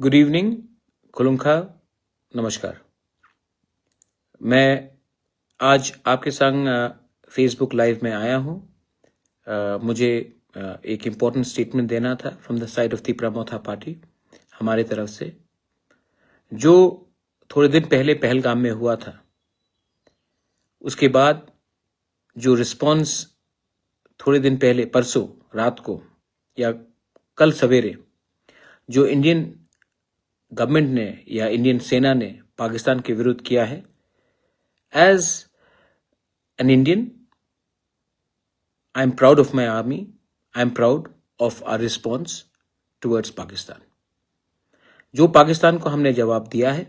Good evening, खुलुमखा, नमस्कार। मैं आज आपके संग फेसबुक लाइव में आया हूँ। मुझे एक इम्पोर्टेंट स्टेटमेंट देना था from the side of Tipra Motha party, हमारे तरफ से। जो थोड़े दिन पहले पहलगाम में हुआ था, उसके बाद जो रिस्पॉन्स थोड़े दिन पहले परसों रात को या कल सवेरे जो इंडियन गवर्नमेंट ने या इंडियन सेना ने पाकिस्तान के विरुद्ध किया है, as an Indian I am proud of my army, I am proud of our response towards Pakistan. जो पाकिस्तान को हमने जवाब दिया है,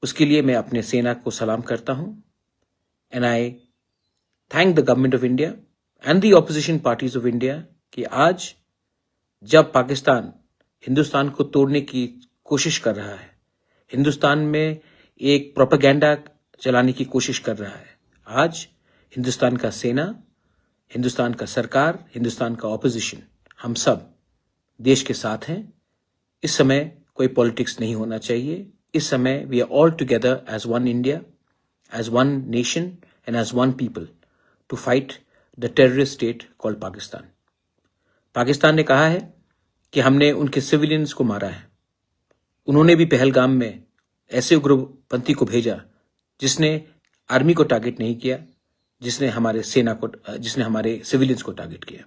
उसके लिए मैं अपने सेना को सलाम करता हूं। And I thank the government of India and the opposition parties of India कि आज जब पाकिस्तान हिंदुस्तान को तोड़ने की कोशिश कर रहा है, हिंदुस्तान में एक प्रोपेगेंडा चलाने की कोशिश कर रहा है, आज हिंदुस्तान का सेना, हिंदुस्तान का सरकार, हिंदुस्तान का ऑपोजिशन, हम सब देश के साथ हैं। इस समय कोई पॉलिटिक्स नहीं होना चाहिए। इस समय we are all together as one India, as one nation and as one people to fight the terrorist state called Pakistan. Pakistan ने कहा है कि हमने उनके सिविलियंस को मारा है। उन्होंने भी पहलगाम में ऐसे उग्रपंथी को भेजा जिसने आर्मी को टारगेट नहीं किया, जिसने हमारे सिविलियंस को टारगेट किया।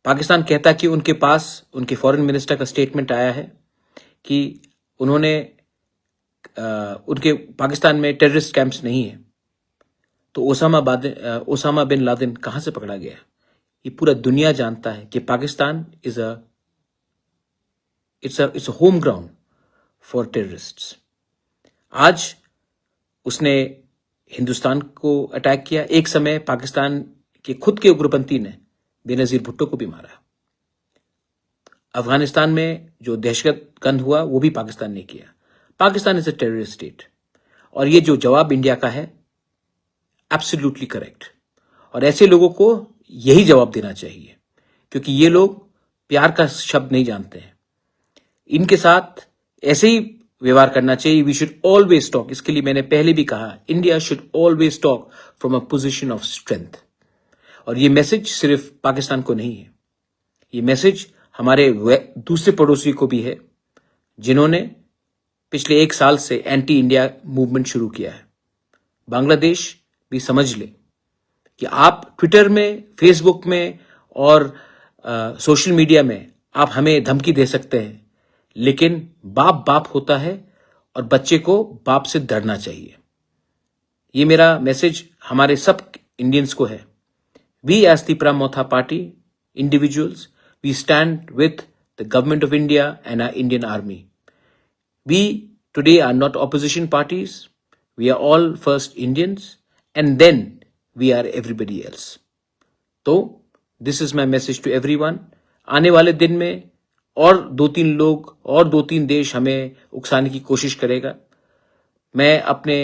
पाकिस्तान कहता कि उनके पास उनके फॉरेन मिनिस्टर का स्टेटमेंट आया है कि उन्होंने उनके पाकिस्तान में टेररिस्ट कैंप्स नहीं है। तो ओसामा बिन लादेन कहां से पकड़ा गया? ये पूरा दुनिया जानता है कि Pakistan it's a home ground for terrorists. आज उसने हिंदुस्तान को अटैक किया। एक समय पाकिस्तान के खुद के उग्रपंथी ने बेनजीर भुट्टो को भी मारा। अफगानिस्तान में जो दहशतगर्द हुआ वो भी पाकिस्तान ने किया। Pakistan is a terrorist state. और ये जो जवाब इंडिया का है, एब्सोल्युटली करेक्ट। और ऐसे लोगों को यही जवाब देना चाहिए, क्योंकि ये लोग प्यार का शब्द नहीं जानते हैं। इनके साथ ऐसे ही व्यवहार करना चाहिए। वी शुड ऑलवेज टॉक, इसके लिए मैंने पहले भी कहा, India should always talk from a position of strength. और ये मैसेज सिर्फ पाकिस्तान को नहीं है, ये मैसेज हमारे दूसरे पड़ोसी को भी है, जिन्होंने पिछले 1 साल से एंटी इंडिया मूवमेंट शुरू किया है। बांग्लादेश भी समझ ले कि आप ट्विटर में, फेसबुक में और सोशल मीडिया में आप हमें धमकी दे सकते हैं, लेकिन बाप बाप होता है और बच्चे को बाप से डरना चाहिए। ये मेरा मैसेज हमारे सब इंडियंस को है। We as Tipra Motha party, individuals, we stand with the government of India and our Indian army. We today are not opposition parties, we are all first Indians and then we are everybody else. तो this is my message to everyone. आने वाले दिन में और 2-3 लोग और 2-3 देश हमें उकसाने की कोशिश करेगा। मैं अपने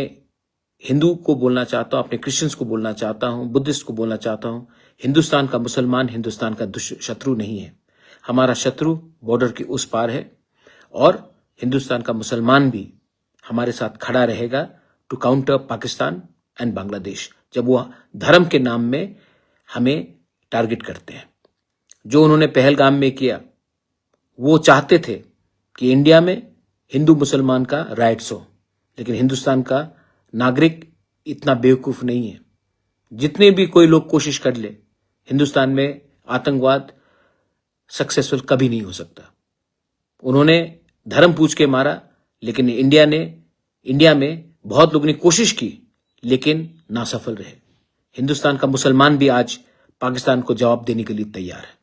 हिंदू को बोलना चाहता हूं, अपने क्रिश्चियंस को बोलना चाहता हूं, बुद्धिस्ट को बोलना चाहता हूं, हिंदुस्तान का मुसलमान हिंदुस्तान का शत्रु नहीं है। हमारा शत्रु बॉर्डर के उस पार है और हिंदुस्तान का मुसलमान भी हमारे साथ खड़ा रहेगा to counter Pakistan and Bangladesh, जब वो धर्म के नाम में हमें टारगेट करते हैं। जो उन्होंने पहलगाम में किया, वो चाहते थे कि इंडिया में हिंदू मुसलमान का राइट्स हो, लेकिन हिंदुस्तान का नागरिक इतना बेवकूफ नहीं है। जितने भी कोई लोग कोशिश कर ले, हिंदुस्तान में आतंकवाद सक्सेसफुल कभी नहीं हो सकता। उन्होंने धर्म पूछ के मारा, लेकिन इंडिया में बहुत लोगों ने कोशिश की, लेकिन नासफल रहे। हिंदुस्तान का मुसलमान भी आज पाकिस्तान को जवाब देने के लिए तैयार है।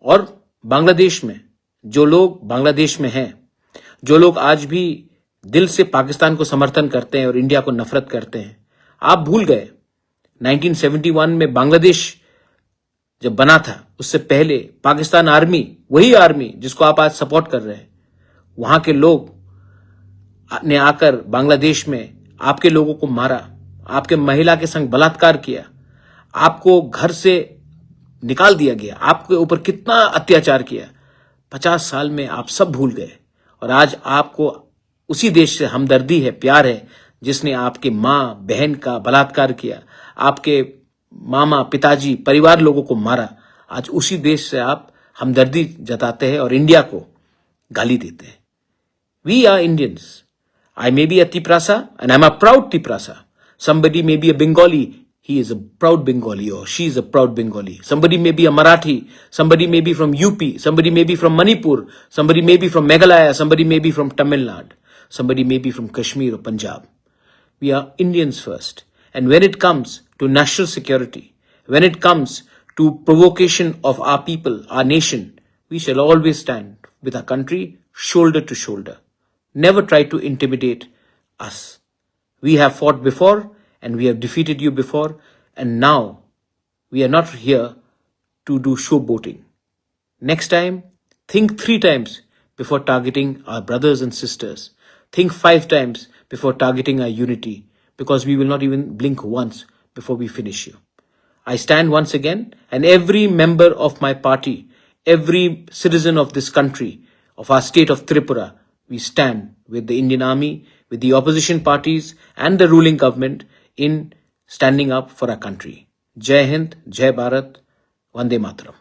और बांग्लादेश में जो लोग बांग्लादेश में हैं, जो लोग आज भी दिल से पाकिस्तान को समर्थन करते हैं और इंडिया को नफरत करते हैं, आप भूल गए 1971 में बांग्लादेश जब बना था, उससे पहले पाकिस्तान आर्मी, वही आर्मी जिसको आप आज सपोर्ट कर रहे हैं, वहां के लोग ने आकर बांग्लादेश में आपके लोगों को मारा, आपके महिला के संग बलात्कार किया, आपको घर से निकाल दिया गया, आपके ऊपर कितना अत्याचार किया। 50 साल में आप सब भूल गए और आज आपको उसी देश से हमदर्दी है, प्यार है, जिसने आपके माँ बहन का बलात्कार किया, आपके मामा पिताजी परिवार लोगों को मारा। आज उसी देश से आप हमदर्दी जताते हैं और इंडिया को गाली देते हैं। We are Indians. I may be a Tiprasa and I'm a proud Tiprasa. Somebody may be a Bengali, he is a proud Bengali or she is a proud Bengali. Somebody may be a Marathi, somebody may be from UP, somebody may be from Manipur, somebody may be from Meghalaya, somebody may be from Tamil Nadu, somebody may be from Kashmir or Punjab. We are Indians first. And when it comes to national security, when it comes to provocation of our people, our nation, we shall always stand with our country shoulder to shoulder. Never try to intimidate us. We have fought before and we have defeated you before, and now we are not here to do showboating. Next time, think 3 times before targeting our brothers and sisters. Think 5 times before targeting our unity, because we will not even blink once before we finish you. I stand once again, and every member of my party, every citizen of this country, of our state of Tripura, we stand with the Indian Army, with the opposition parties and the ruling government in standing up for our country. Jai Hind, Jai Bharat, Vande Mataram.